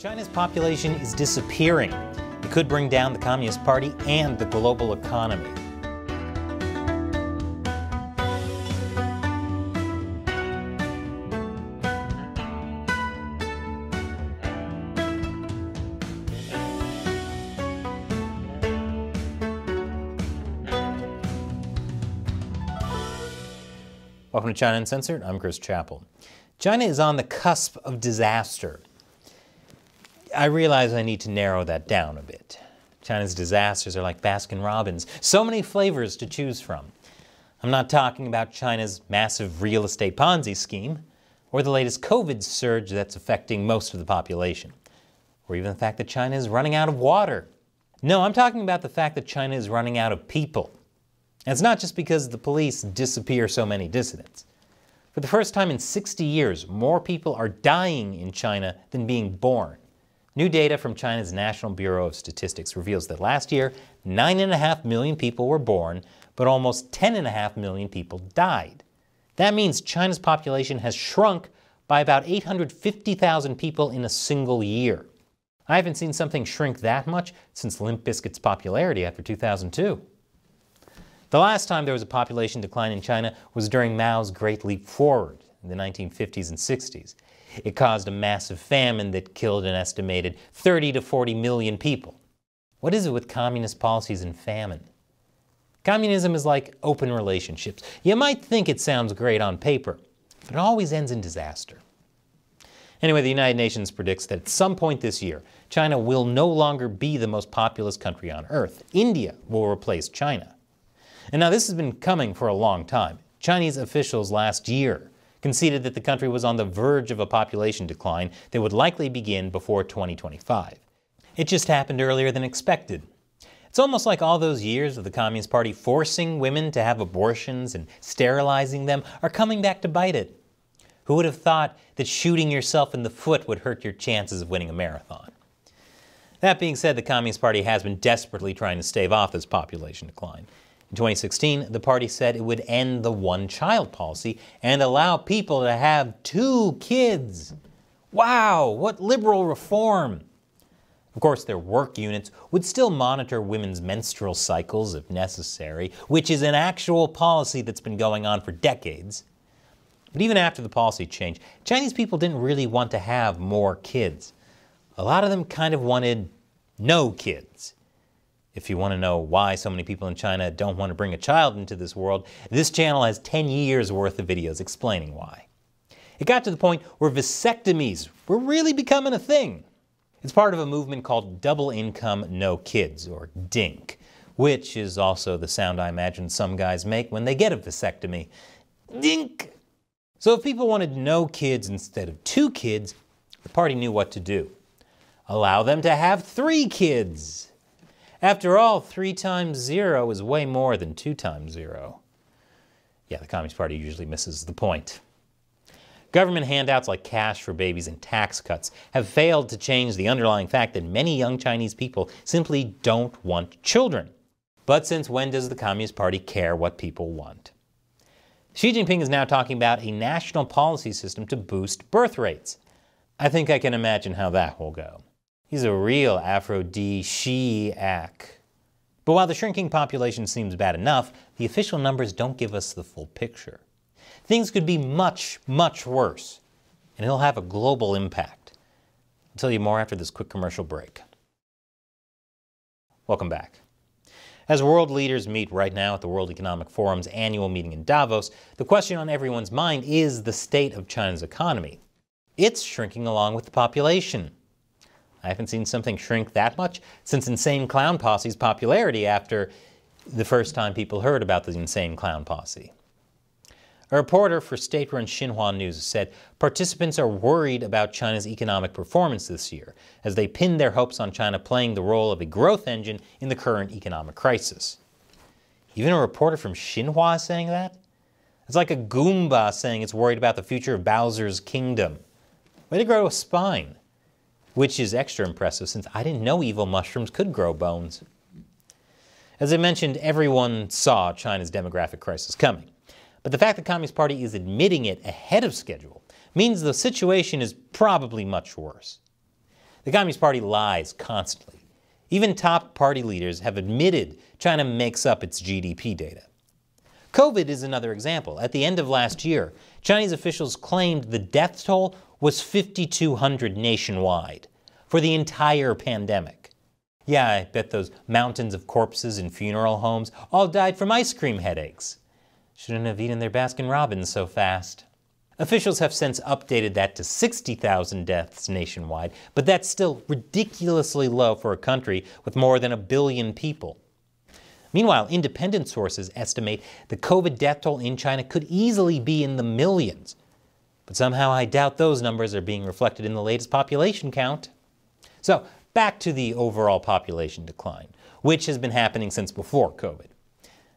China's population is disappearing. It could bring down the Communist Party and the global economy. Welcome to China Uncensored. I'm Chris Chappell. China is on the cusp of disaster. I realize I need to narrow that down a bit. China's disasters are like Baskin-Robbins, so many flavors to choose from. I'm not talking about China's massive real estate Ponzi scheme, or the latest COVID surge that's affecting most of the population, or even the fact that China is running out of water. No, I'm talking about the fact that China is running out of people. And it's not just because the police disappear so many dissidents. For the first time in 60 years, more people are dying in China than being born. New data from China's National Bureau of Statistics reveals that last year, 9.5 million people were born, but almost 10.5 million people died. That means China's population has shrunk by about 850,000 people in a single year. I haven't seen something shrink that much since Limp Bizkit's popularity after 2002. The last time there was a population decline in China was during Mao's Great Leap Forward in the 1950s and 60s. It caused a massive famine that killed an estimated 30 to 40 million people. What is it with communist policies and famine? Communism is like open relationships. You might think it sounds great on paper, but it always ends in disaster. Anyway, the United Nations predicts that at some point this year, China will no longer be the most populous country on Earth. India will replace China. And now this has been coming for a long time. Chinese officials last year conceded that the country was on the verge of a population decline that would likely begin before 2025. It just happened earlier than expected. It's almost like all those years of the Communist Party forcing women to have abortions and sterilizing them are coming back to bite it. Who would have thought that shooting yourself in the foot would hurt your chances of winning a marathon? That being said, the Communist Party has been desperately trying to stave off this population decline. In 2016, the party said it would end the one-child policy and allow people to have 2 kids. Wow, what liberal reform! Of course, their work units would still monitor women's menstrual cycles if necessary, which is an actual policy that's been going on for decades. But even after the policy change, Chinese people didn't really want to have more kids. A lot of them kind of wanted no kids. If you want to know why so many people in China don't want to bring a child into this world, this channel has 10 years worth of videos explaining why. It got to the point where vasectomies were really becoming a thing. It's part of a movement called Double Income No Kids, or DINK, which is also the sound I imagine some guys make when they get a vasectomy. DINK! So if people wanted no kids instead of 2 kids, the party knew what to do. Allow them to have 3 kids. After all, 3 times 0 is way more than 2 times 0. Yeah, the Communist Party usually misses the point. Government handouts like cash for babies and tax cuts have failed to change the underlying fact that many young Chinese people simply don't want children. But since when does the Communist Party care what people want? Xi Jinping is now talking about a national policy system to boost birth rates. I think I can imagine how that will go. He's a real aphrodisiac. But while the shrinking population seems bad enough, the official numbers don't give us the full picture. Things could be much, much worse, and it'll have a global impact. I'll tell you more after this quick commercial break. Welcome back. As world leaders meet right now at the World Economic Forum's annual meeting in Davos, the question on everyone's mind is the state of China's economy. It's shrinking along with the population. I haven't seen something shrink that much since Insane Clown Posse's popularity after the first time people heard about the Insane Clown Posse. A reporter for state-run Xinhua News said participants are worried about China's economic performance this year, as they pin their hopes on China playing the role of a growth engine in the current economic crisis. Even a reporter from Xinhua is saying that? It's like a Goomba saying it's worried about the future of Bowser's kingdom. Way to grow a spine. Which is extra impressive since I didn't know evil mushrooms could grow bones. As I mentioned, everyone saw China's demographic crisis coming. But the fact the Communist Party is admitting it ahead of schedule means the situation is probably much worse. The Communist Party lies constantly. Even top party leaders have admitted China makes up its GDP data. COVID is another example. At the end of last year, Chinese officials claimed the death toll was 5,200 nationwide for the entire pandemic. Yeah, I bet those mountains of corpses in funeral homes all died from ice cream headaches. Shouldn't have eaten their Baskin-Robbins so fast. Officials have since updated that to 60,000 deaths nationwide, but that's still ridiculously low for a country with more than 1 billion people. Meanwhile, independent sources estimate the COVID death toll in China could easily be in the millions. But somehow I doubt those numbers are being reflected in the latest population count. So, back to the overall population decline, which has been happening since before COVID.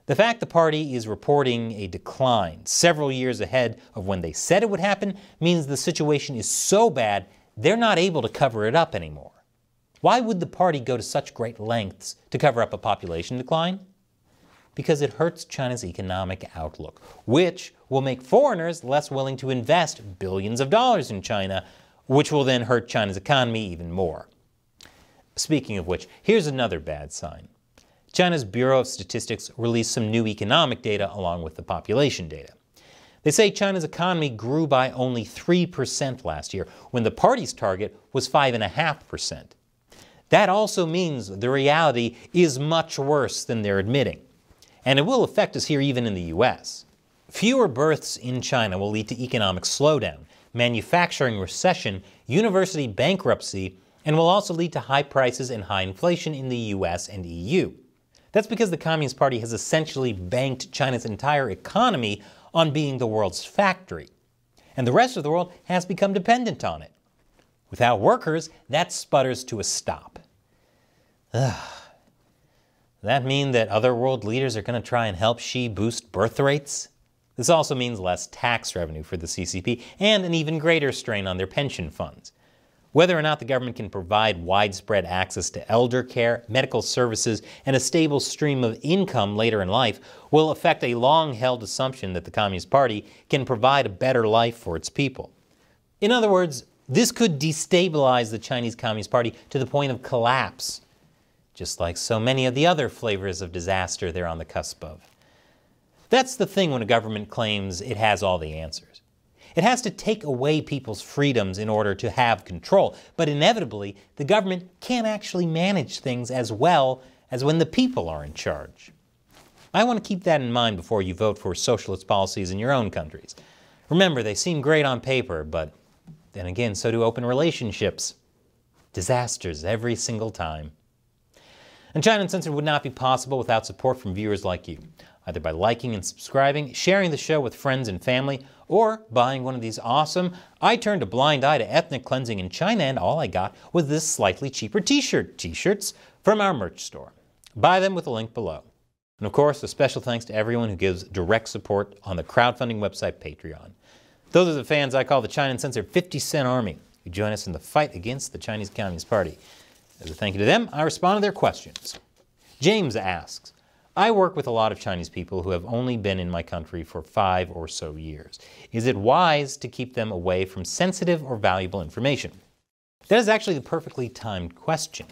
The fact the party is reporting a decline several years ahead of when they said it would happen means the situation is so bad they're not able to cover it up anymore. Why would the party go to such great lengths to cover up a population decline? Because it hurts China's economic outlook, which will make foreigners less willing to invest billions of dollars in China, which will then hurt China's economy even more. Speaking of which, here's another bad sign. China's Bureau of Statistics released some new economic data along with the population data. They say China's economy grew by only 3% last year, when the party's target was 5.5%. That also means the reality is much worse than they're admitting. And it will affect us here even in the US. Fewer births in China will lead to economic slowdown, manufacturing recession, university bankruptcy, and will also lead to high prices and high inflation in the US and EU. That's because the Communist Party has essentially banked China's entire economy on being the world's factory. And the rest of the world has become dependent on it. Without workers, that sputters to a stop. Does that mean that other world leaders are going to try and help Xi boost birth rates? This also means less tax revenue for the CCP and an even greater strain on their pension funds. Whether or not the government can provide widespread access to elder care, medical services, and a stable stream of income later in life will affect a long-held assumption that the Communist Party can provide a better life for its people. In other words, this could destabilize the Chinese Communist Party to the point of collapse, just like so many of the other flavors of disaster they're on the cusp of. That's the thing when a government claims it has all the answers. It has to take away people's freedoms in order to have control, but inevitably, the government can't actually manage things as well as when the people are in charge. I want to keep that in mind before you vote for socialist policies in your own countries. Remember, they seem great on paper, but then again, so do open relationships. Disasters every single time. And China Uncensored would not be possible without support from viewers like you, either by liking and subscribing, sharing the show with friends and family, or buying one of these awesome I turned a blind eye to ethnic cleansing in China and all I got was this slightly cheaper t-shirts from our merch store. Buy them with the link below. And of course, a special thanks to everyone who gives direct support on the crowdfunding website Patreon. Those are the fans I call the China Uncensored 50-cent army who join us in the fight against the Chinese Communist Party. As a thank you to them, I respond to their questions. James asks, I work with a lot of Chinese people who have only been in my country for 5 or so years. Is it wise to keep them away from sensitive or valuable information? That is actually the perfectly timed question.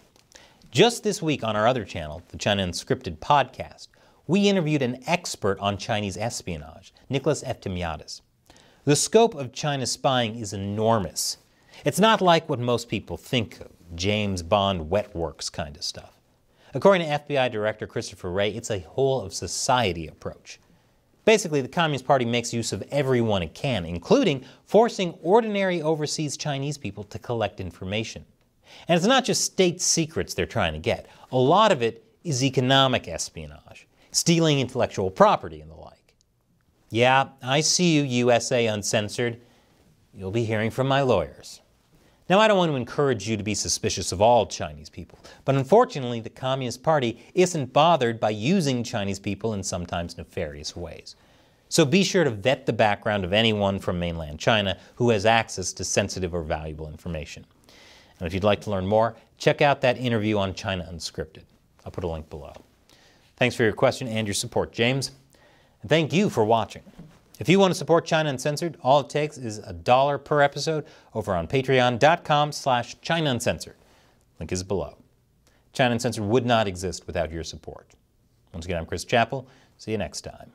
Just this week on our other channel, the China Unscripted podcast, we interviewed an expert on Chinese espionage, Nicholas Eftimiadis. The scope of China's spying is enormous. It's not like what most people think of, James Bond wet works kind of stuff. According to FBI Director Christopher Wray, it's a whole-of-society approach. Basically, the Communist Party makes use of everyone it can, including forcing ordinary overseas Chinese people to collect information. And it's not just state secrets they're trying to get. A lot of it is economic espionage, stealing intellectual property and the like. Yeah, I see you, USA Uncensored. You'll be hearing from my lawyers. Now, I don't want to encourage you to be suspicious of all Chinese people, but unfortunately, the Communist Party isn't bothered by using Chinese people in sometimes nefarious ways. So be sure to vet the background of anyone from mainland China who has access to sensitive or valuable information. And if you'd like to learn more, check out that interview on China Unscripted. I'll put a link below. Thanks for your question and your support, James. And thank you for watching. If you want to support China Uncensored, all it takes is $1 per episode over on patreon.com/China Uncensored. Link is below. China Uncensored would not exist without your support. Once again, I'm Chris Chappell. See you next time.